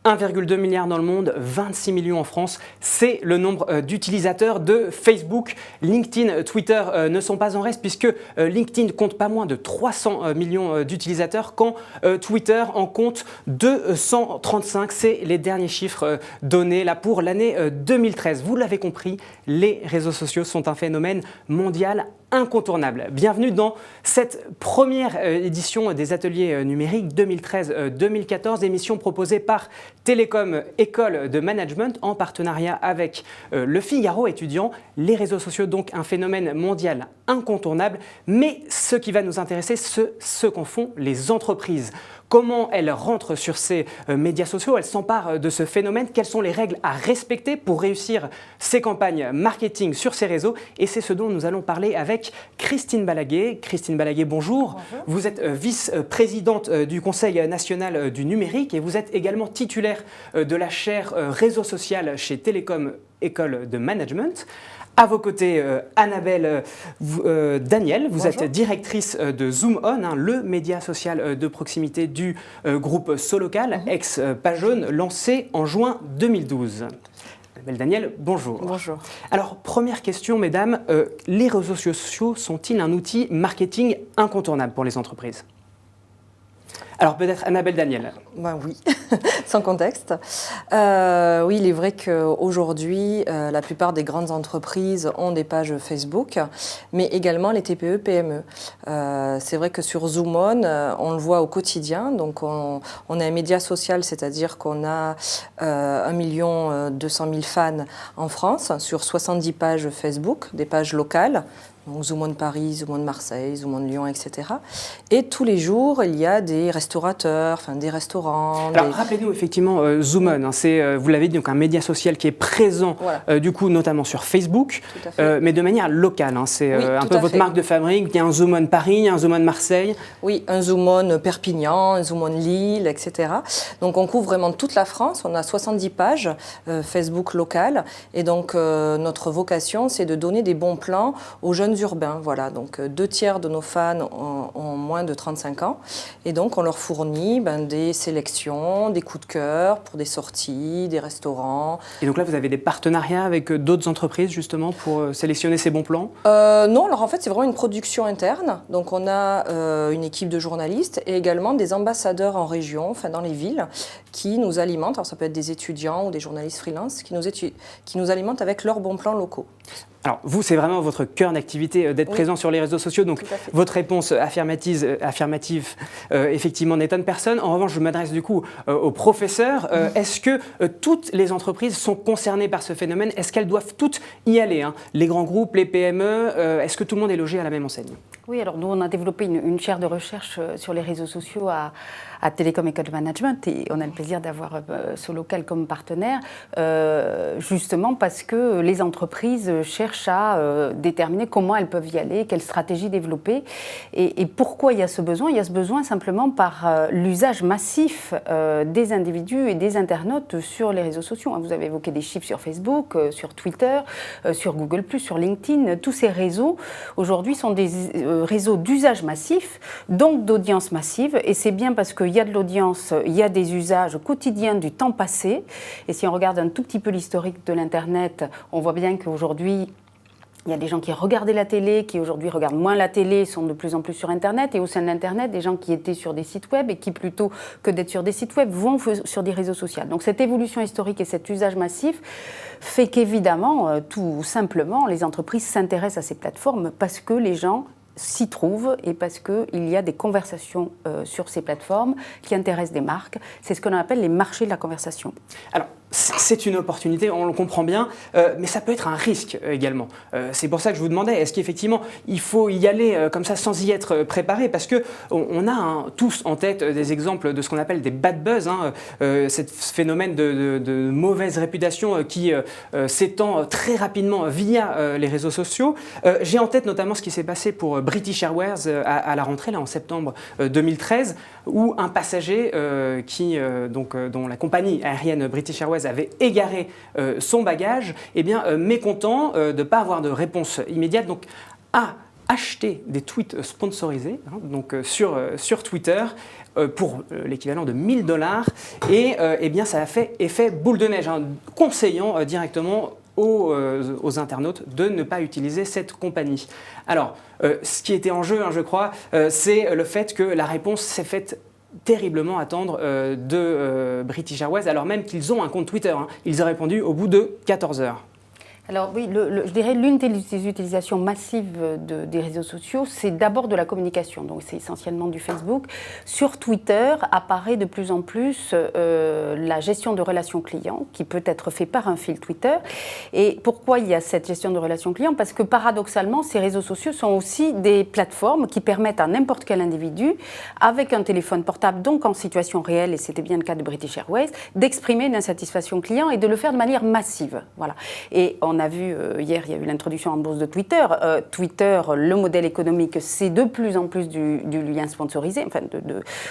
1,2 milliard dans le monde, 26 millions en France, c'est le nombre d'utilisateurs de Facebook. LinkedIn, Twitter ne sont pas en reste puisque LinkedIn compte pas moins de 300 millions d'utilisateurs quand Twitter en compte 235. C'est les derniers chiffres donnés là pour l'année 2013. Vous l'avez compris, les réseaux sociaux sont un phénomène mondial incontournable. Bienvenue dans cette première édition des ateliers numériques 2013-2014, émission proposée par Télécom École de Management en partenariat avec Le Figaro étudiant. Les réseaux sociaux, donc un phénomène mondial incontournable, mais ce qui va nous intéresser, ce qu'en font les entreprises. Comment elles rentrent sur ces médias sociaux, elles s'emparent de ce phénomène, quelles sont les règles à respecter pour réussir ces campagnes marketing sur ces réseaux, et c'est ce dont nous allons parler avec Christine Balaguet. Christine Balaguet, bonjour. Bonjour. Vous êtes vice-présidente du Conseil national du numérique et vous êtes également titulaire de la chaire réseau social chez Télécom École de Management. À vos côtés, Annabelle Daniel, vous êtes directrice de Zoom On, le média social de proximité du groupe Solocal, ex-Page Jaune, lancé en juin 2012. Annabelle Daniel, bonjour. Bonjour. Alors, première question, mesdames, les réseaux sociaux sont-ils un outil marketing incontournable pour les entreprises ? Alors peut-être Annabelle Daniel. Ben oui, sans contexte. Oui, il est vrai qu'aujourd'hui, la plupart des grandes entreprises ont des pages Facebook, mais également les TPE, PME. C'est vrai que sur Zoom On le voit au quotidien. Donc on a un média social, c'est-à-dire qu'on a 1 200 000 fans en France sur 70 pages Facebook, des pages locales. Donc Zoom On Paris, Zoom On Marseille, Zoom On Lyon, etc. Et tous les jours, il y a des restaurateurs, des restaurants. Alors rappelez-nous effectivement Zoom On, c'est, vous l'avez dit, donc un média social qui est présent du coup notamment sur Facebook, mais de manière locale. C'est un peu votre marque de fabrique. Il y a un Zoom On Paris, un Zoom On Marseille. Oui, un Zoom On Perpignan, un Zoom On Lille, etc. Donc on couvre vraiment toute la France. On a 70 pages Facebook locales. Et donc notre vocation, c'est de donner des bons plans aux jeunes urbains. Voilà, donc 2/3 de nos fans ont moins de 35 ans et donc on leur fournit des sélections, des coups de cœur pour des sorties, des restaurants. Et donc là, vous avez des partenariats avec d'autres entreprises justement pour sélectionner ces bons plans ? Non, alors en fait c'est vraiment une production interne. Donc on a une équipe de journalistes et également des ambassadeurs en région, dans les villes, qui nous alimentent. Alors ça peut être des étudiants ou des journalistes freelance qui nous alimentent avec leurs bons plans locaux. Alors vous, c'est vraiment votre cœur d'activité d'être présent sur les réseaux sociaux, donc votre réponse affirmative effectivement n'étonne personne. En revanche, je m'adresse du coup aux professeurs. Est-ce que toutes les entreprises sont concernées par ce phénomène ? Est-ce qu'elles doivent toutes y aller, les grands groupes, les PME, est-ce que tout le monde est logé à la même enseigne ? Oui, alors nous, on a développé une chaire de recherche sur les réseaux sociaux à Télécom École de Management et on a le plaisir d'avoir Solocal comme partenaire, justement parce que les entreprises cherchent à déterminer comment elles peuvent y aller, quelle stratégie développer et pourquoi il y a ce besoin. Il y a ce besoin simplement par l'usage massif des individus et des internautes sur les réseaux sociaux. Vous avez évoqué des chiffres sur Facebook, sur Twitter, sur Google+, sur LinkedIn. Tous ces réseaux, aujourd'hui, sont des réseaux d'usage massif, donc d'audience massive. Et c'est bien parce qu'il y a de l'audience, il y a des usages quotidiens du temps passé. Et si on regarde un tout petit peu l'historique de l'Internet, on voit bien qu'aujourd'hui, il y a des gens qui regardaient la télé, qui aujourd'hui regardent moins la télé, sont de plus en plus sur Internet. Et au sein de l'Internet, des gens qui étaient sur des sites web et qui, plutôt que d'être sur des sites web, vont sur des réseaux sociaux. Donc cette évolution historique et cet usage massif fait qu'évidemment, tout simplement, les entreprises s'intéressent à ces plateformes parce que les gens s'y trouvent et parce qu'il y a des conversations sur ces plateformes qui intéressent des marques. C'est ce qu'on appelle les marchés de la conversation. Alors, c'est une opportunité, on le comprend bien, mais ça peut être un risque également. C'est pour ça que je vous demandais, est-ce qu'effectivement il faut y aller comme ça sans y être préparé ? Parce qu'on a tous en tête des exemples de ce qu'on appelle des bad buzz, ce phénomène de mauvaise réputation qui s'étend très rapidement via les réseaux sociaux. J'ai en tête notamment ce qui s'est passé pour British Airways à la rentrée, là, en septembre 2013, où un passager dont la compagnie aérienne British Airways avait égaré son bagage, mécontent de ne pas avoir de réponse immédiate, donc a acheter des tweets sponsorisés donc, sur Twitter pour l'équivalent de 1 000 $. Et eh bien, ça a fait effet boule de neige, conseillant directement aux internautes de ne pas utiliser cette compagnie. Alors, ce qui était en jeu, je crois, c'est le fait que la réponse s'est faite terriblement attendre de British Airways, alors même qu'ils ont un compte Twitter. Ils ont répondu au bout de 14 heures. Alors oui, je dirais l'une des utilisations massives des réseaux sociaux, c'est d'abord de la communication, donc c'est essentiellement du Facebook. Sur Twitter apparaît de plus en plus la gestion de relations clients qui peut être fait par un fil Twitter. Et pourquoi il y a cette gestion de relations clients? Parce que paradoxalement, ces réseaux sociaux sont aussi des plateformes qui permettent à n'importe quel individu, avec un téléphone portable, donc en situation réelle, et c'était bien le cas de British Airways, d'exprimer une insatisfaction client et de le faire de manière massive. Voilà. Et on a vu, hier, il y a eu l'introduction en bourse de Twitter. Twitter, le modèle économique, c'est de plus en plus du lien sponsorisé, enfin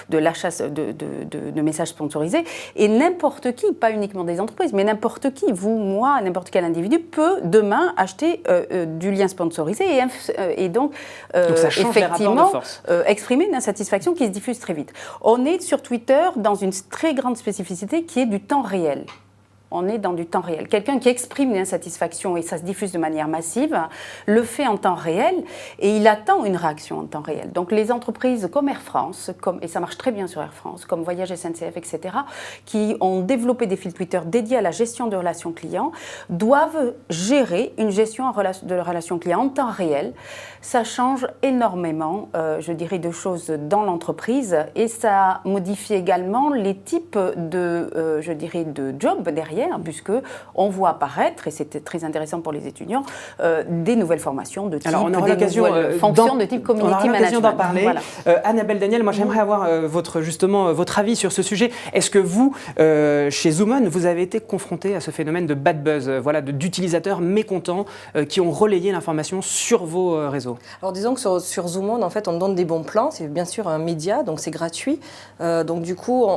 de l'achat de messages sponsorisés. Et n'importe qui, pas uniquement des entreprises, mais n'importe qui, vous, moi, n'importe quel individu, peut demain acheter du lien sponsorisé et donc ça change effectivement les rapports de force. Exprimer une insatisfaction qui se diffuse très vite. On est sur Twitter dans une très grande spécificité qui est du temps réel. On est dans du temps réel. Quelqu'un qui exprime une insatisfaction et ça se diffuse de manière massive, le fait en temps réel et il attend une réaction en temps réel. Donc les entreprises comme Air France, et ça marche très bien sur Air France, comme Voyage SNCF, etc., qui ont développé des fils Twitter dédiés à la gestion de relations clients, doivent gérer une gestion de relations clients en temps réel. Ça change énormément, je dirais, de choses dans l'entreprise et ça modifie également les types de, je dirais, de jobs derrière, puisque on voit apparaître, et c'était très intéressant pour les étudiants, des nouvelles formations de type, alors, on aura l'occasion, fonctions de type community management. On aura l'occasion d'en parler. Voilà. Annabelle Daniel, moi j'aimerais avoir votre avis sur ce sujet. Est-ce que vous, chez Zoomon, vous avez été confronté à ce phénomène de bad buzz, d'utilisateurs mécontents qui ont relayé l'information sur vos réseaux? Alors disons que sur Zoomon, en fait, on donne des bons plans. C'est bien sûr un média, donc c'est gratuit. Donc du coup,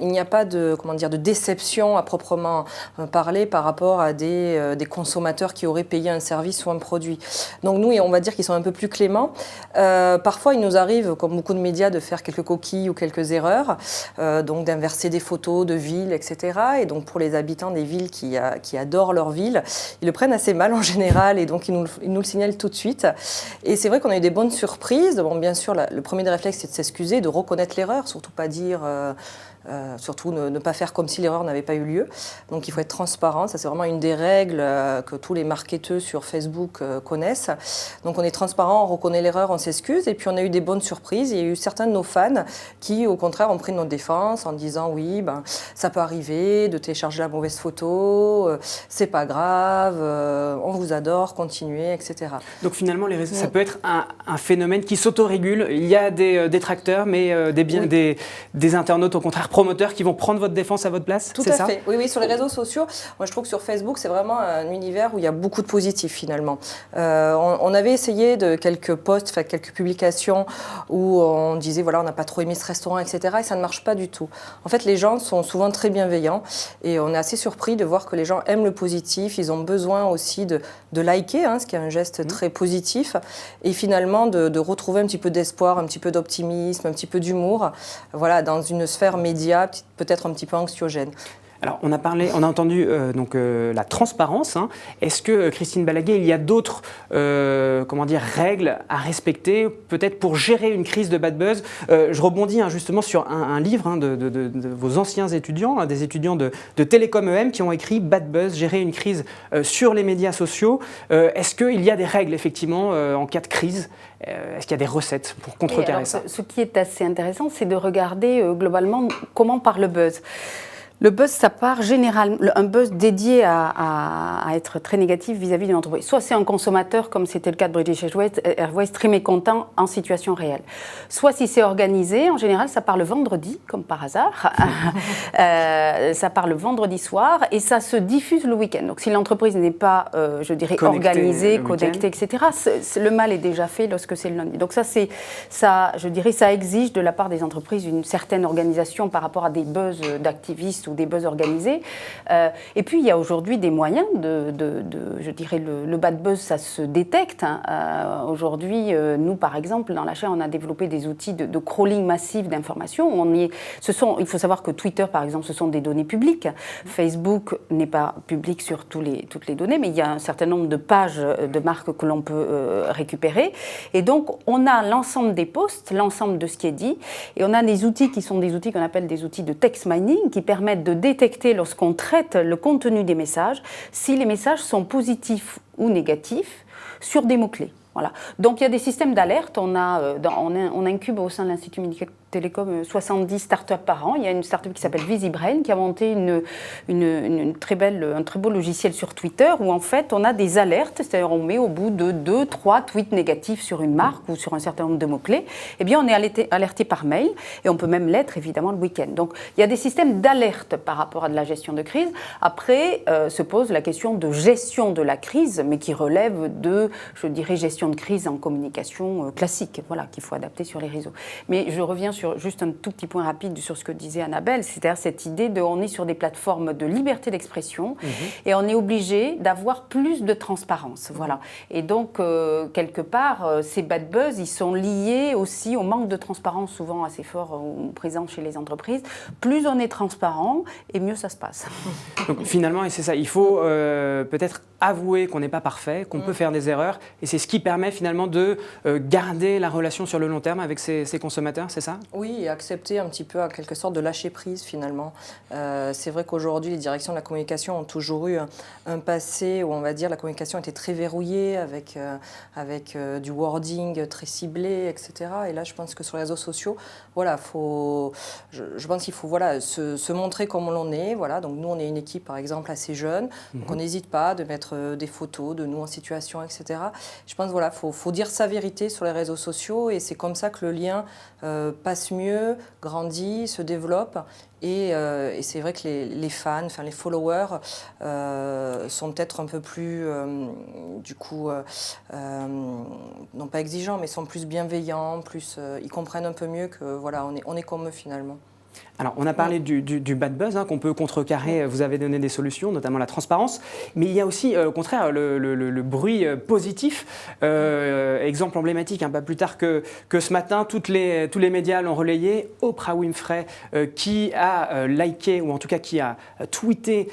il n'y a pas de déception à proprement parler par rapport à des consommateurs qui auraient payé un service ou un produit. Donc nous, on va dire qu'ils sont un peu plus cléments. Parfois, il nous arrive, comme beaucoup de médias, de faire quelques coquilles ou quelques erreurs, donc d'inverser des photos de villes, etc. Et donc pour les habitants des villes qui adorent leur ville, ils le prennent assez mal en général et donc ils nous le signalent tout de suite. Et c'est vrai qu'on a eu des bonnes surprises. Bon, bien sûr, le premier des réflexes, c'est de s'excuser, de reconnaître l'erreur, surtout pas dire... surtout ne pas faire comme si l'erreur n'avait pas eu lieu. Donc il faut être transparent, ça c'est vraiment une des règles que tous les marketeurs sur Facebook connaissent. Donc on est transparent, on reconnaît l'erreur, on s'excuse et puis on a eu des bonnes surprises. Il y a eu certains de nos fans qui au contraire ont pris notre défense en disant oui, ça peut arriver de télécharger la mauvaise photo, c'est pas grave, on vous adore, continuez, etc. Donc finalement les réseaux, ça peut être un phénomène qui s'autorégule. Il y a des détracteurs mais des internautes au contraire promoteurs qui vont prendre votre défense à votre place. Tout à fait. Oui, sur les réseaux sociaux, moi je trouve que sur Facebook, c'est vraiment un univers où il y a beaucoup de positifs finalement. On avait essayé de quelques posts, quelques publications où on disait voilà, on n'a pas trop aimé ce restaurant, etc. Et ça ne marche pas du tout. En fait, les gens sont souvent très bienveillants et on est assez surpris de voir que les gens aiment le positif. Ils ont besoin aussi de liker, ce qui est un geste très positif. Et finalement, de retrouver un petit peu d'espoir, un petit peu d'optimisme, un petit peu d'humour, voilà, dans une sphère média peut-être un petit peu anxiogène. Alors, on a entendu la transparence. Est-ce que, Christine Balaguet, il y a d'autres règles à respecter, peut-être pour gérer une crise de bad buzz? Je rebondis justement sur un livre de vos anciens étudiants, des étudiants de Télécom EM qui ont écrit Bad Buzz, gérer une crise sur les médias sociaux. Est-ce qu'il y a des règles, effectivement, en cas de crise? Est-ce qu'il y a des recettes pour contrecarrer ça? Ce qui est assez intéressant, c'est de regarder globalement comment part le buzz. Le buzz, ça part généralement, un buzz dédié à être très négatif vis-à-vis d'une entreprise. Soit c'est un consommateur, comme c'était le cas de British Airways, très mécontent en situation réelle. Soit si c'est organisé, en général, ça part le vendredi, comme par hasard. Ça part le vendredi soir et ça se diffuse le week-end. Donc si l'entreprise n'est pas, organisée, connectée, etc., le mal est déjà fait lorsque c'est le lundi. Donc ça exige de la part des entreprises une certaine organisation par rapport à des buzz d'activistes ou des buzz organisés. Et puis il y a aujourd'hui des moyens je dirais, le bad buzz, ça se détecte. Aujourd'hui, nous par exemple, dans la chaîne, on a développé des outils de crawling massif d'informations. Il faut savoir que Twitter, par exemple, ce sont des données publiques. Facebook n'est pas public sur toutes les données, mais il y a un certain nombre de pages de marques que l'on peut récupérer. Et donc, on a l'ensemble des posts, l'ensemble de ce qui est dit, et on a des outils qui sont des outils qu'on appelle des outils de text mining, qui permettent de détecter, lorsqu'on traite le contenu des messages, si les messages sont positifs ou négatifs sur des mots-clés. Voilà. Donc il y a des systèmes d'alerte. On incube au sein de l'Institut Mines Télécom 70 startups par an. Il y a une startup qui s'appelle VisiBrain qui a monté un très beau logiciel sur Twitter où en fait on a des alertes, c'est-à-dire on met au bout de 2-3 tweets négatifs sur une marque ou sur un certain nombre de mots-clés, eh bien on est alerté par mail et on peut même l'être évidemment le week-end. Donc il y a des systèmes d'alerte par rapport à de la gestion de crise. Après se pose la question de gestion de la crise, mais qui relève de, je dirais, gestion de crise en communication classique, voilà, qu'il faut adapter sur les réseaux. Mais je reviens sur juste un tout petit point rapide sur ce que disait Annabelle, c'est-à-dire cette idée on est sur des plateformes de liberté d'expression et on est obligé d'avoir plus de transparence, voilà. Et donc quelque part, ces bad buzz, ils sont liés aussi au manque de transparence souvent assez fort présent chez les entreprises. Plus on est transparent, et mieux ça se passe. Donc finalement, et c'est ça, il faut peut-être avouer qu'on n'est pas parfait, qu'on peut faire des erreurs, et c'est ce qui permet finalement de garder la relation sur le long terme avec ses consommateurs, c'est ça ? Oui, et accepter un petit peu, en quelque sorte, de lâcher prise finalement. C'est vrai qu'aujourd'hui, les directions de la communication ont toujours eu un passé où, on va dire, la communication était très verrouillée, avec du wording très ciblé, etc. Et là, je pense que sur les réseaux sociaux, voilà, je pense qu'il faut se montrer comme l'on est. Voilà. Donc nous, on est une équipe, par exemple, assez jeune, donc on n'hésite pas de mettre des photos de nous en situation, etc. Je pense voilà, faut dire sa vérité sur les réseaux sociaux et c'est comme ça que le lien passe mieux, grandit, se développe. Et c'est vrai que les fans, enfin les followers sont peut-être un peu plus, non pas exigeants, mais sont plus bienveillants, ils comprennent un peu mieux que voilà, on est comme eux finalement. Alors, on a parlé du bad buzz qu'on peut contrecarrer, vous avez donné des solutions, notamment la transparence, mais il y a aussi, au contraire, le bruit positif. Exemple emblématique, pas plus tard que ce matin, tous les médias l'ont relayé, Oprah Winfrey qui a liké, ou en tout cas qui a tweeté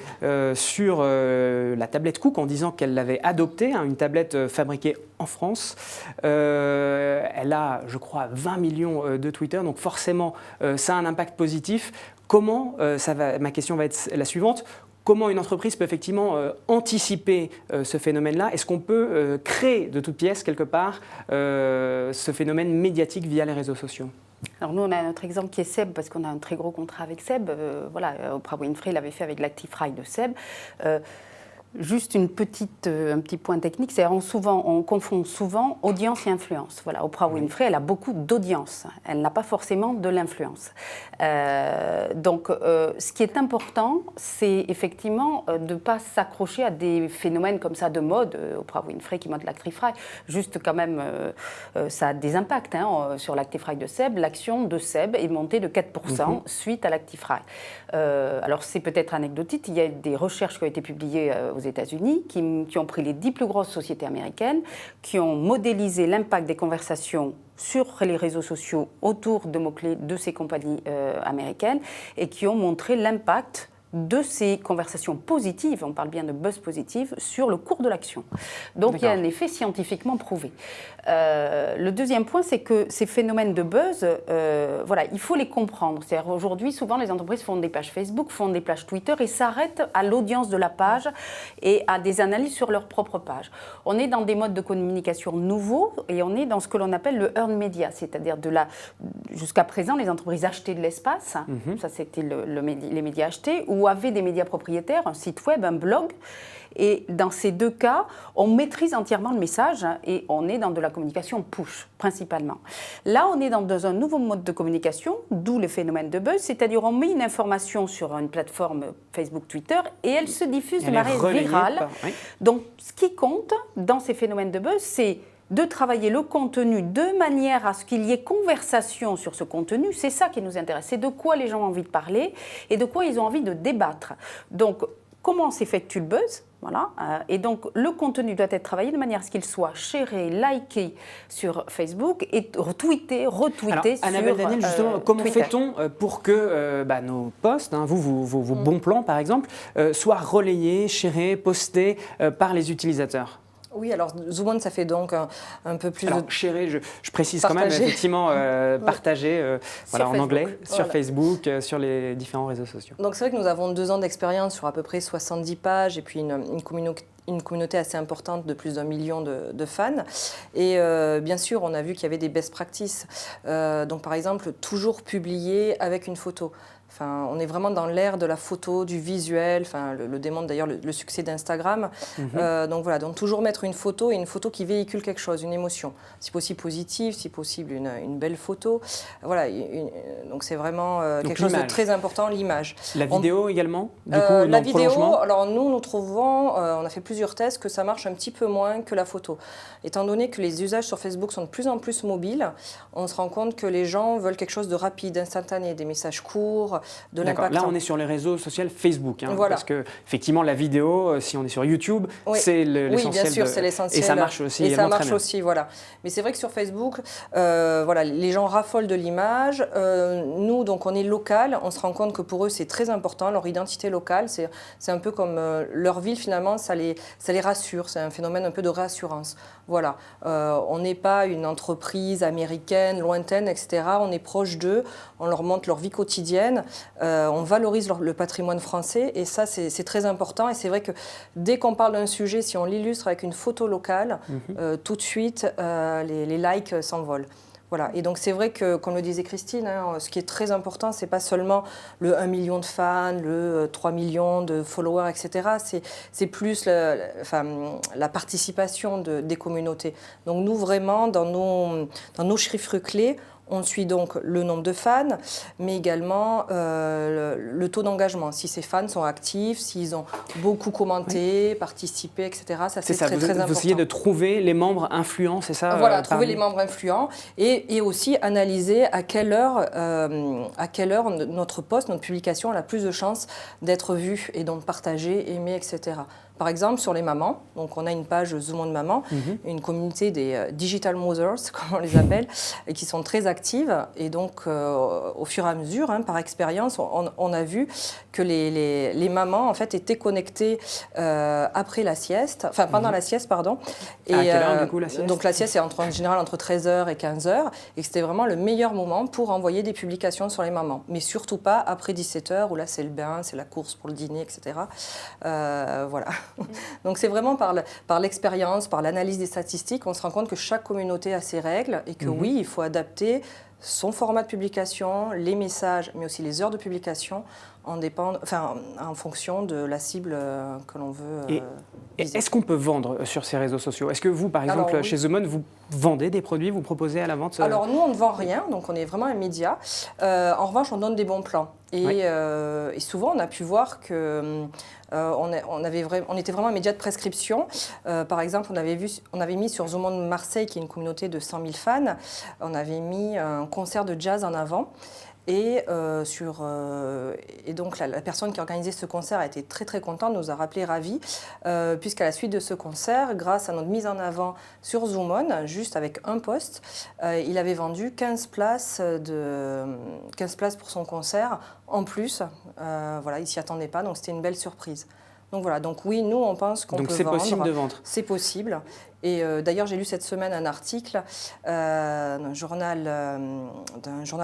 sur la tablette Cook en disant qu'elle l'avait adoptée, une tablette fabriquée en France. Elle a, je crois, 20 millions de tweeters, donc forcément, ça a un impact positif. Comment, ma question va être la suivante, comment une entreprise peut effectivement anticiper ce phénomène-là ? Est-ce qu'on peut créer de toutes pièces, quelque part, ce phénomène médiatique via les réseaux sociaux ? Alors nous, on a notre exemple qui est Seb, parce qu'on a un très gros contrat avec Seb. Oprah Winfrey l'avait fait avec l'Actify de Seb. Juste un petit point technique, c'est on confond souvent audience et influence. Voilà, Oprah Winfrey, elle a beaucoup d'audience, elle n'a pas forcément de l'influence. Donc, ce qui est important, c'est effectivement de ne pas s'accrocher à des phénomènes comme ça de mode. Oprah Winfrey qui mode l'Actify, juste quand même, ça a des impacts sur l'Actify de Seb. L'action de Seb est montée de 4% suite à l'Actify. Alors, c'est peut-être anecdotique, il y a des recherches qui ont été publiées aux États-Unis, qui ont pris les 10 plus grosses sociétés américaines, qui ont modélisé l'impact des conversations sur les réseaux sociaux autour de mots-clés de ces compagnies américaines et qui ont montré l'impact de ces conversations positives, on parle bien de buzz positif, sur le cours de l'action. Donc il y a un effet scientifiquement prouvé. Le deuxième point, c'est que ces phénomènes de buzz, il faut les comprendre. C'est-à-dire aujourd'hui, souvent les entreprises font des pages Facebook, font des pages Twitter et s'arrêtent à l'audience de la page et à des analyses sur leur propre page. On est dans des modes de communication nouveaux et on est dans ce que l'on appelle le earned media, c'est-à-dire jusqu'à présent, les entreprises achetaient de l'espace, ça c'était les médias achetés, ou avaient des médias propriétaires, un site web, un blog. Et dans ces deux cas, on maîtrise entièrement le message et on est dans de la communication push, principalement. Là, on est dans un nouveau mode de communication, d'où le phénomène de buzz, c'est-à-dire on met une information sur une plateforme Facebook, Twitter, et elle se diffuse de manière virale. Donc, ce qui compte dans ces phénomènes de buzz, c'est de travailler le contenu de manière à ce qu'il y ait conversation sur ce contenu. C'est ça qui nous intéresse, c'est de quoi les gens ont envie de parler et de quoi ils ont envie de débattre. Donc, comment s'effectue le buzz ? Voilà. Et donc, le contenu doit être travaillé de manière à ce qu'il soit sharé, liké sur Facebook et retweeté Alors, sur Annabelle Daniel, justement, comment Twitter. fait-on pour que nos posts, vos bons plans par exemple, soient relayés, sharés, postés par les utilisateurs ? Oui, alors Zoom On, ça fait donc un peu plus Alors, de... sharé, je précise quand même, Partager. effectivement, partager en Facebook. anglais, sur Voilà. Facebook, sur les différents réseaux sociaux. Donc c'est vrai que nous avons 2 ans d'expérience sur à peu près 70 pages et puis une communauté assez importante de plus d'1 million de fans. Et bien sûr, on a vu qu'il y avait des best practices. Donc par exemple, toujours publier avec une photo. Enfin, on est vraiment dans l'ère de la photo, du visuel, enfin, le démontre d'ailleurs le succès d'Instagram. Donc voilà, donc toujours mettre une photo et une photo qui véhicule quelque chose, une émotion. Si possible positive, si possible une belle photo. Voilà, donc c'est vraiment quelque chose de très important, l'image. La vidéo également, du coup, la vidéo, prolongement. alors nous trouvons, on a fait plusieurs tests, que ça marche un petit peu moins que la photo. Étant donné que les usages sur Facebook sont de plus en plus mobiles, on se rend compte que les gens veulent quelque chose de rapide, instantané, des messages courts, de l'impact. Là, on est sur les réseaux sociaux Facebook, voilà. Parce que effectivement, la vidéo, si on est sur YouTube, c'est l'essentiel. Oui, bien sûr, c'est l'essentiel. Et ça marche aussi. Et ça marche aussi, voilà. Mais c'est vrai que sur Facebook, voilà, les gens raffolent de l'image. Nous, donc, on est local. On se rend compte que pour eux, c'est très important, leur identité locale. C'est un peu comme leur ville, finalement, ça les rassure. C'est un phénomène un peu de réassurance. Voilà. On n'est pas une entreprise américaine, lointaine, etc. On est proche d'eux. On leur montre leur vie quotidienne. On valorise le patrimoine français. Et ça, c'est très important. Et c'est vrai que dès qu'on parle d'un sujet, si on l'illustre avec une photo locale, tout de suite, les likes s'envolent. Voilà. Et donc c'est vrai que, comme le disait Christine, ce qui est très important, c'est pas seulement le 1 million de fans, le 3 millions de followers, etc. C'est plus la participation des communautés. Donc nous, vraiment, dans nos chiffres clés, on suit donc le nombre de fans, mais également le taux d'engagement. Si ces fans sont actifs, s'ils ont beaucoup commenté, participé, etc. Ça, c'est très important. Vous essayez de trouver les membres influents, c'est ça? Voilà, trouver les membres influents et aussi analyser à quelle heure notre post, notre publication a la plus de chances d'être vue et donc partagée, aimée, etc. Par exemple, sur les mamans, donc on a une page Zoom On Maman, une communauté des Digital Mothers, comme on les appelle, et qui sont très actives. Et donc, au fur et à mesure, par expérience, on a vu que les mamans, en fait, étaient connectées après la sieste, enfin pendant la sieste, pardon. Et à quelle heure, du coup, la sieste? Donc la sieste est en général entre 13h et 15h, et que c'était vraiment le meilleur moment pour envoyer des publications sur les mamans. Mais surtout pas après 17h, où là, c'est le bain, c'est la course pour le dîner, etc. Voilà. Donc c'est vraiment par l'expérience, par l'analyse des statistiques, on se rend compte que chaque communauté a ses règles et que oui, il faut adapter son format de publication, les messages, mais aussi les heures de publication en fonction de la cible que l'on veut viser. Est-ce qu'on peut vendre sur ces réseaux sociaux? Est-ce que vous, par exemple, chez Zoom On, vous vendez des produits, vous proposez à la vente? Alors nous, on ne vend rien, donc on est vraiment un média. En revanche, on donne des bons plans. Et souvent, on a pu voir que on était vraiment un média de prescription. Par exemple, on avait mis sur Zoom On Marseille, qui est une communauté de 100 000 fans, on avait mis un concert de jazz en avant. Et donc la personne qui a organisé ce concert a été très très contente, nous a rappelé ravie, puisqu'à la suite de ce concert, grâce à notre mise en avant sur Zoom On, juste avec un post, il avait vendu 15 places pour son concert en plus. Voilà, il ne s'y attendait pas, donc c'était une belle surprise. Donc voilà, donc oui, nous on pense qu'on peut vendre. Donc c'est possible de vendre. C'est possible. Et d'ailleurs, j'ai lu cette semaine un article d'un journal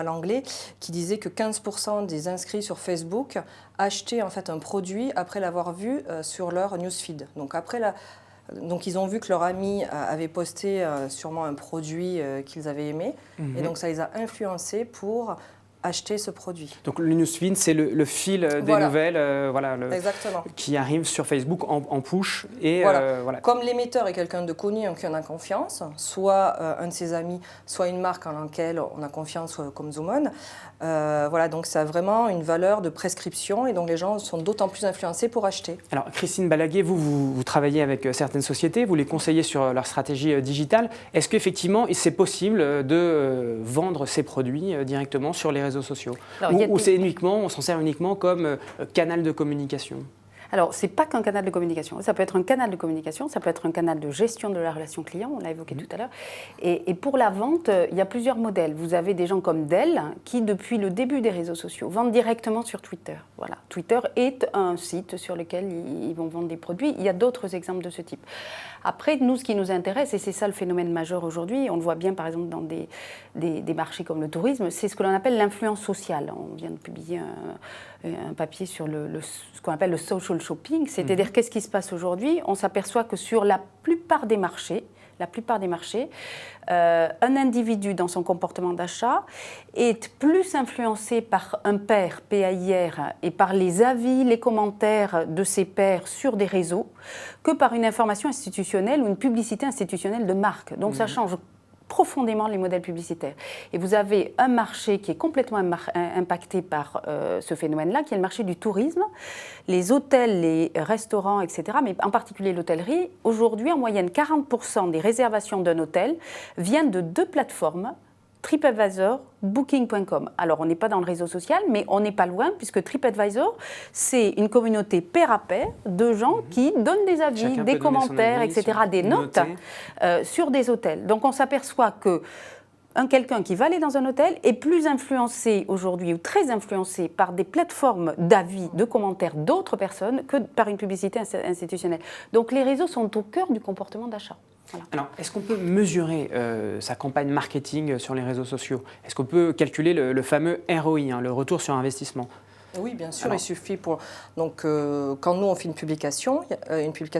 anglais qui disait que 15% des inscrits sur Facebook achetaient en fait un produit après l'avoir vu sur leur newsfeed. Donc ils ont vu que leur ami avait posté sûrement un produit qu'ils avaient aimé, et donc ça les a influencés pour acheter ce produit. Donc le newsfeed, c'est le fil des nouvelles Exactement. Qui arrivent sur Facebook en push. Et, voilà. Comme l'émetteur est quelqu'un de connu en qui on a confiance, soit un de ses amis, soit une marque en laquelle on a confiance comme Zoomon, donc ça a vraiment une valeur de prescription et donc les gens sont d'autant plus influencés pour acheter. Alors Christine Balaguet, vous travaillez avec certaines sociétés, vous les conseillez sur leur stratégie digitale. Est-ce qu'effectivement c'est possible de vendre ces produits directement sur les réseaux sociaux? Ou c'est uniquement, on s'en sert uniquement comme canal de communication? Alors, ce n'est pas qu'un canal de communication. Ça peut être un canal de communication, ça peut être un canal de gestion de la relation client, on l'a évoqué tout à l'heure. Et pour la vente, il y a plusieurs modèles. Vous avez des gens comme Dell qui, depuis le début des réseaux sociaux, vendent directement sur Twitter. Voilà. Twitter est un site sur lequel ils vont vendre des produits. Il y a d'autres exemples de ce type. Après, nous, ce qui nous intéresse, et c'est ça le phénomène majeur aujourd'hui, on le voit bien par exemple dans des marchés comme le tourisme, c'est ce que l'on appelle l'influence sociale. On vient de publier un papier sur ce qu'on appelle le social shopping, c'est-à-dire qu'est-ce qui se passe aujourd'hui? On s'aperçoit que sur la plupart des marchés, un individu dans son comportement d'achat est plus influencé par un pair, PAIR, et par les avis, les commentaires de ses pairs sur des réseaux que par une information institutionnelle ou une publicité institutionnelle de marque. Donc ça change profondément les modèles publicitaires. Et vous avez un marché qui est complètement impacté par ce phénomène-là, qui est le marché du tourisme. Les hôtels, les restaurants, etc., mais en particulier l'hôtellerie. Aujourd'hui, en moyenne, 40% des réservations d'un hôtel viennent de 2 plateformes, TripAdvisor, Booking.com. Alors, on n'est pas dans le réseau social, mais on n'est pas loin, puisque TripAdvisor, c'est une communauté pair à pair de gens qui donnent des avis, des commentaires, etc., des notes sur des hôtels. Donc, on s'aperçoit que quelqu'un qui va aller dans un hôtel est plus influencé aujourd'hui, ou très influencé par des plateformes d'avis, de commentaires d'autres personnes que par une publicité institutionnelle. Donc, les réseaux sont au cœur du comportement d'achat. Voilà. Alors, est-ce qu'on peut mesurer sa campagne marketing sur les réseaux sociaux? Est-ce qu'on peut calculer le fameux ROI, le retour sur investissement? Oui, bien sûr, il suffit pour... Donc, quand nous, on fait une publication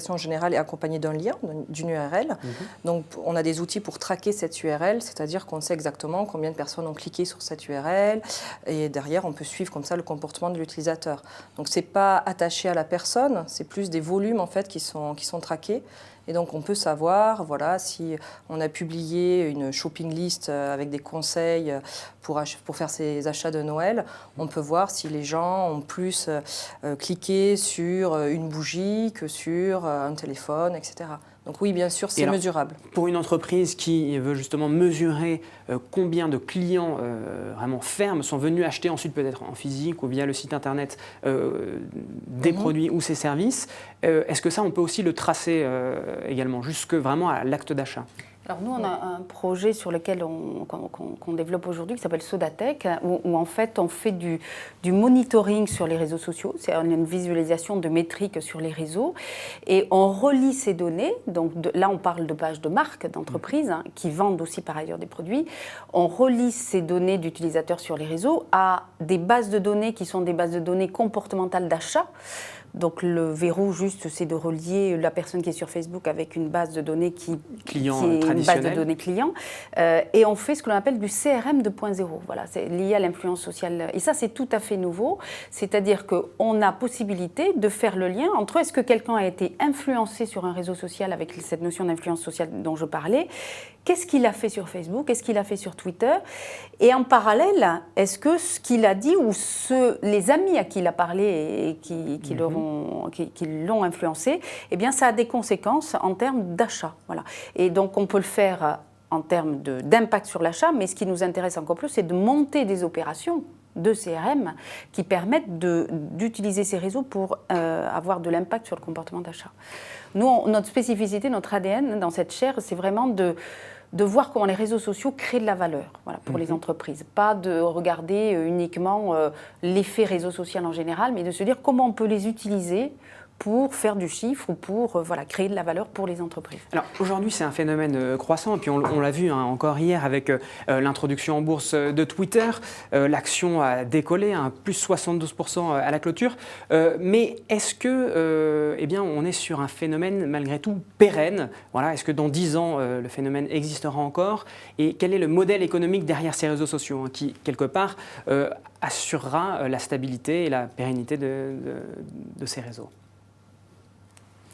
en général est accompagnée d'un lien, d'une URL. Donc, on a des outils pour traquer cette URL, c'est-à-dire qu'on sait exactement combien de personnes ont cliqué sur cette URL. Et derrière, on peut suivre comme ça le comportement de l'utilisateur. Donc, ce n'est pas attaché à la personne, c'est plus des volumes, en fait, qui sont traqués. Et donc, on peut savoir, si on a publié une shopping list avec des conseils pour faire ses achats de Noël, on peut voir si les gens ont plus cliqué sur une bougie que sur un téléphone, etc. Donc oui, bien sûr, c'est mesurable. Pour une entreprise qui veut justement mesurer combien de clients vraiment fermes sont venus acheter ensuite peut-être en physique ou via le site internet des produits ou ses services, est-ce que ça, on peut aussi le tracer également, jusque vraiment à l'acte d'achat? Alors nous, on a un projet sur lequel qu'on développe aujourd'hui qui s'appelle Sodatech, où en fait on fait du monitoring sur les réseaux sociaux. C'est une visualisation de métriques sur les réseaux et on relie ces données. Donc là, on parle de pages de marques, d'entreprises qui vendent aussi par ailleurs des produits. On relie ces données d'utilisateurs sur les réseaux à des bases de données qui sont des bases de données comportementales d'achat. Donc le verrou, juste, c'est de relier la personne qui est sur Facebook avec une base de données qui est une base de données client. Et on fait ce que l'on appelle du CRM 2.0. Voilà, c'est lié à l'influence sociale. Et ça, c'est tout à fait nouveau. C'est-à-dire qu'on a possibilité de faire le lien entre est-ce que quelqu'un a été influencé sur un réseau social avec cette notion d'influence sociale dont je parlais, qu'est-ce qu'il a fait sur Facebook, qu'est-ce qu'il a fait sur Twitter, et en parallèle, est-ce que ce qu'il a dit ou les amis à qui il a parlé et qui l'ont influencé, eh bien, ça a des conséquences en termes d'achat. Voilà. Et donc, on peut le faire en termes d'impact sur l'achat, mais ce qui nous intéresse encore plus, c'est de monter des opérations de CRM qui permettent d'utiliser ces réseaux pour avoir de l'impact sur le comportement d'achat. Nous, notre spécificité, notre ADN dans cette chaire, c'est vraiment de voir comment les réseaux sociaux créent de la valeur pour les entreprises. Pas de regarder uniquement l'effet réseau social en général, mais de se dire comment on peut les utiliser pour faire du chiffre ou pour créer de la valeur pour les entreprises. Alors aujourd'hui, c'est un phénomène croissant, et puis on l'a vu encore hier avec l'introduction en bourse de Twitter. L'action a décollé, plus 72% à la clôture. Mais est-ce que, on est sur un phénomène malgré tout pérenne? Voilà, est-ce que dans 10 ans, le phénomène existera encore? Et quel est le modèle économique derrière ces réseaux sociaux, qui, quelque part, assurera la stabilité et la pérennité de ces réseaux?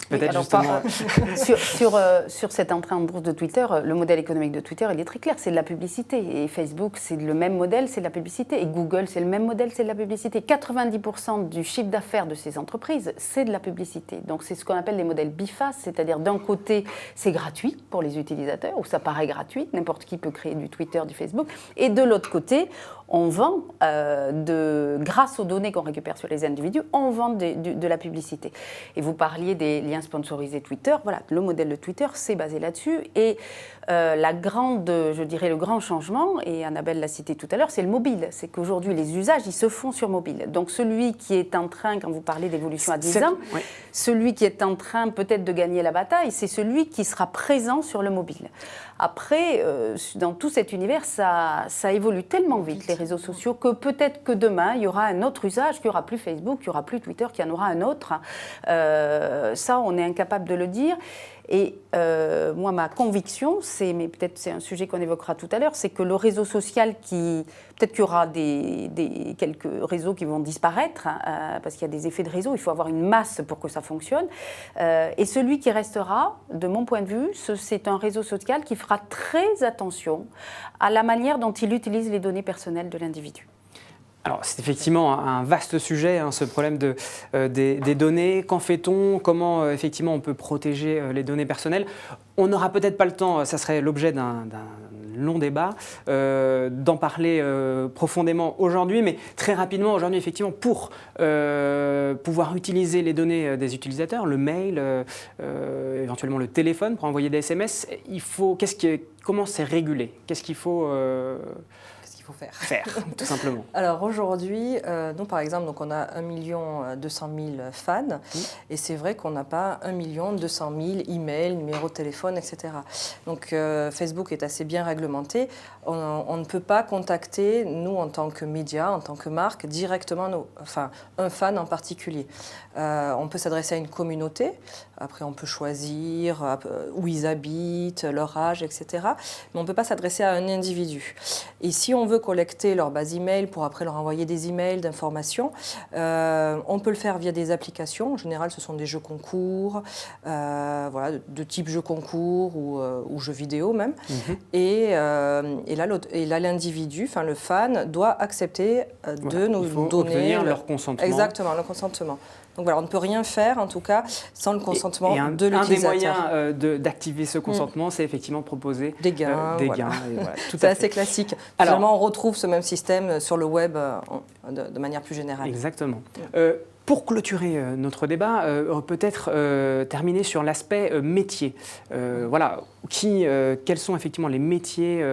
Peut-être justement... sur cette entrée en bourse de Twitter, le modèle économique de Twitter, il est très clair, c'est de la publicité. Et Facebook, c'est le même modèle, c'est de la publicité. Et Google, c'est le même modèle, c'est de la publicité. 90% du chiffre d'affaires de ces entreprises, c'est de la publicité. Donc c'est ce qu'on appelle les modèles bifaces, c'est-à-dire d'un côté, c'est gratuit pour les utilisateurs, ou ça paraît gratuit, n'importe qui peut créer du Twitter, du Facebook. Et de l'autre côté, on vend, grâce aux données qu'on récupère sur les individus, on vend de la publicité. Et vous parliez des liens sponsorisés Twitter. Voilà, le modèle de Twitter, c'est basé là-dessus. Et le grand changement, et Annabelle l'a cité tout à l'heure, c'est le mobile. C'est qu'aujourd'hui, les usages, ils se font sur mobile. Donc celui qui est en train, quand vous parlez d'évolution à 10 ans, celui qui est en train peut-être de gagner la bataille, c'est celui qui sera présent sur le mobile. Après, dans tout cet univers, ça évolue tellement vite, les réseaux sociaux, que peut-être que demain, il y aura un autre usage, qu'il n'y aura plus Facebook, qu'il n'y aura plus Twitter, qu'il y en aura un autre. Ça, on est incapable de le dire. Et moi, ma conviction, mais peut-être c'est un sujet qu'on évoquera tout à l'heure, c'est que le réseau social peut-être qu'il y aura quelques réseaux qui vont disparaître, parce qu'il y a des effets de réseau, il faut avoir une masse pour que ça fonctionne. Et celui qui restera, de mon point de vue, c'est un réseau social qui fera très attention à la manière dont il utilise les données personnelles de l'individu. Alors, c'est effectivement un vaste sujet, ce problème des données. Qu'en fait-on? Comment, effectivement, on peut protéger les données personnelles? On n'aura peut-être pas le temps, ça serait l'objet d'un long débat, d'en parler profondément aujourd'hui, mais très rapidement, aujourd'hui, effectivement, pour pouvoir utiliser les données des utilisateurs, le mail, éventuellement le téléphone pour envoyer des SMS, comment c'est régulé? Qu'est-ce qu'il faut... faire, tout simplement. Alors aujourd'hui, nous par exemple, on a 1 200 000 fans, et c'est vrai qu'on n'a pas 1 200 000 emails, numéros de téléphone, etc. Donc Facebook est assez bien réglementé. On ne peut pas contacter, nous en tant que média, en tant que marque, directement un fan en particulier. On peut s'adresser à une communauté, après on peut choisir où ils habitent, leur âge, etc. Mais on ne peut pas s'adresser à un individu. Et si on veut collecter leur base email pour après leur envoyer des emails d'informations, on peut le faire via des applications. En général, ce sont des jeux concours, de type jeux concours ou jeux vidéo même. Et là, l'individu, le fan, doit accepter de nous donner obtenir leur consentement. Exactement, le consentement. Donc voilà, on ne peut rien faire, en tout cas, sans le consentement de l'utilisateur. Un des moyens d'activer ce consentement, c'est effectivement proposer des gains. C'est assez classique. Finalement, on retrouve ce même système sur le web de manière plus générale. Exactement. Pour clôturer notre débat, peut-être terminer sur l'aspect métier. Quels sont effectivement les métiers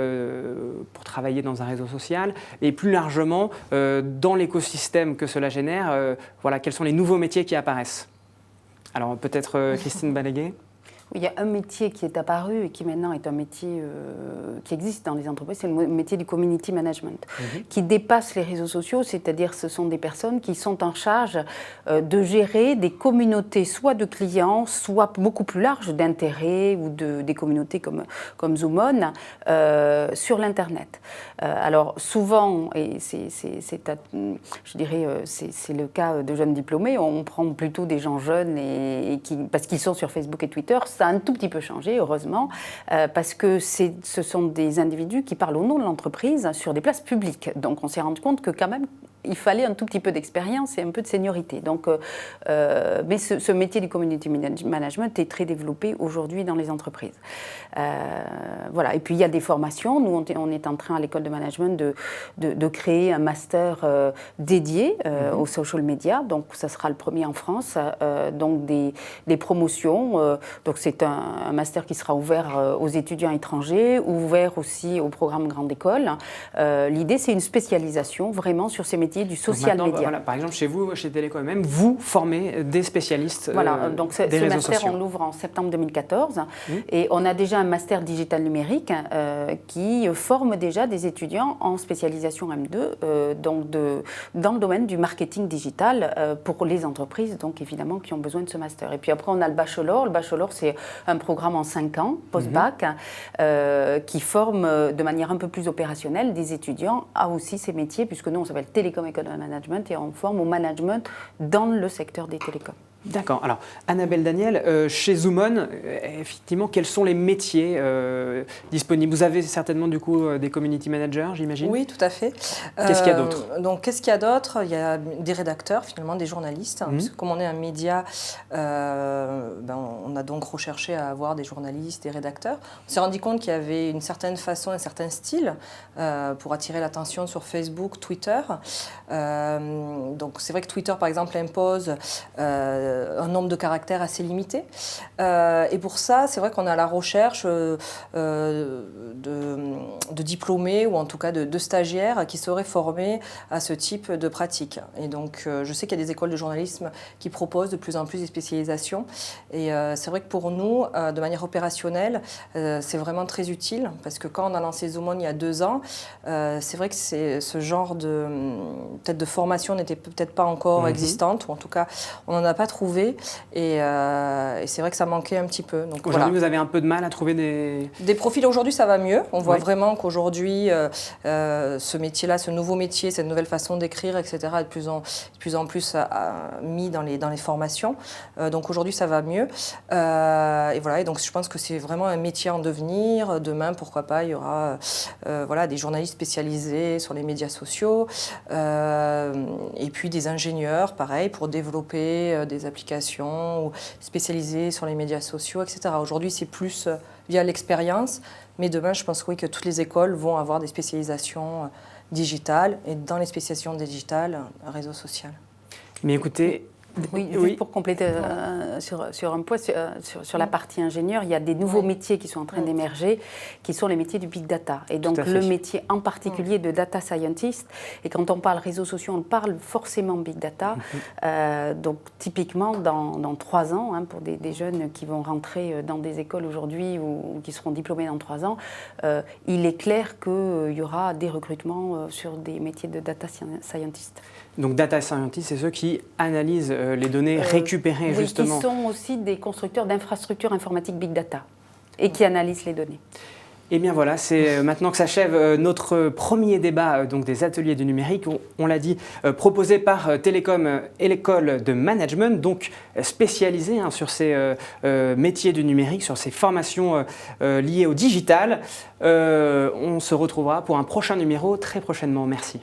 pour travailler dans un réseau social, et plus largement dans l'écosystème que cela génère, quels sont les nouveaux métiers qui apparaissent? Alors peut-être Christine Balaguet. Il y a un métier qui est apparu et qui maintenant est un métier qui existe dans les entreprises, c'est le métier du community management, qui dépasse les réseaux sociaux, c'est-à-dire ce sont des personnes qui sont en charge de gérer des communautés, soit de clients, soit beaucoup plus larges, d'intérêts ou des communautés comme Zoomon, sur l'Internet. Alors souvent, et c'est le cas de jeunes diplômés, on prend plutôt des gens jeunes parce qu'ils sont sur Facebook et Twitter. Ça a un tout petit peu changé, heureusement, parce que ce sont des individus qui parlent au nom de l'entreprise sur des places publiques. Donc on s'est rendu compte que quand même, il fallait un tout petit peu d'expérience et un peu de seniorité. Donc, mais ce métier du community management est très développé aujourd'hui dans les entreprises. Et puis il y a des formations. Nous, on est en train à l'école de management de créer un master dédié aux social media. Donc ça sera le premier en France. Donc des promotions. Donc c'est un master qui sera ouvert aux étudiants étrangers, ouvert aussi au programme grande école. L'idée, c'est une spécialisation vraiment sur ces métiers métier du social Donc média. voilà, par exemple, chez vous, chez Télécom même, vous formez des spécialistes Voilà, donc ce des réseaux master, sociaux. on l'ouvre en septembre 2014 et on a déjà un master digital numérique qui forme déjà des étudiants en spécialisation M2 dans le domaine du marketing digital pour les entreprises, donc évidemment, qui ont besoin de ce master. Et puis après, on a le bachelor. Le bachelor, c'est un programme en 5 ans, post-bac, qui forme de manière un peu plus opérationnelle des étudiants à aussi ces métiers, puisque nous, on s'appelle Télécom École de Management et on forme au management dans le secteur des télécoms. D'accord. Alors, Annabelle Daniel, chez Zoomon, effectivement, quels sont les métiers disponibles? Vous avez certainement, du coup, des community managers, j'imagine? Oui, tout à fait. Qu'est-ce qu'il y a d'autre? Donc, qu'est-ce qu'il y a d'autre? Il y a des rédacteurs, finalement, des journalistes. Parce que comme on est un média, on a donc recherché à avoir des journalistes, des rédacteurs. On s'est rendu compte qu'il y avait une certaine façon, un certain style pour attirer l'attention sur Facebook, Twitter. Donc, c'est vrai que Twitter, par exemple, impose un nombre de caractères assez limité. Et pour ça, c'est vrai qu'on est à la recherche de diplômés ou en tout cas de stagiaires qui seraient formés à ce type de pratique. Et donc, je sais qu'il y a des écoles de journalisme qui proposent de plus en plus des spécialisations. Et c'est vrai que pour nous, de manière opérationnelle, c'est vraiment très utile parce que quand on a lancé Zoomon il y a 2 ans, c'est vrai que ce genre peut-être de formation n'était peut-être pas encore existante, ou en tout cas, on n'en a pas trouvé. Et c'est vrai que ça manquait un petit peu. Donc, aujourd'hui, vous avez un peu de mal à trouver des profils. Aujourd'hui, ça va mieux. On voit vraiment qu'aujourd'hui, ce métier-là, ce nouveau métier, cette nouvelle façon d'écrire, etc., est de plus en plus mis dans les formations. Donc aujourd'hui, ça va mieux. Et voilà. Et donc je pense que c'est vraiment un métier en devenir. Demain, pourquoi pas, il y aura des journalistes spécialisés sur les médias sociaux, et puis des ingénieurs, pareil, pour développer des applications ou spécialisées sur les médias sociaux, etc. Aujourd'hui, c'est plus via l'expérience, mais demain, je pense que toutes les écoles vont avoir des spécialisations digitales et dans les spécialisations digitales, réseau social. Mais écoutez... Oui, juste pour compléter sur un point, sur la partie ingénieur, il y a des nouveaux métiers qui sont en train d'émerger, qui sont les métiers du big data. Et donc le métier en particulier de data scientist. Et quand on parle réseaux sociaux, on parle forcément big data. Donc typiquement dans 3 ans, pour des jeunes qui vont rentrer dans des écoles aujourd'hui ou qui seront diplômés dans 3 ans, il est clair qu'il y aura des recrutements sur des métiers de data scientist. Donc data scientist, c'est ceux qui analysent les données récupérées justement. Qui sont aussi des constructeurs d'infrastructures informatiques big data et qui analysent les données. Et bien voilà, c'est maintenant que s'achève notre premier débat donc des ateliers du numérique. On l'a dit, proposé par Télécom et l'école de management, donc spécialisée sur ces métiers du numérique, sur ces formations liées au digital. On se retrouvera pour un prochain numéro très prochainement. Merci.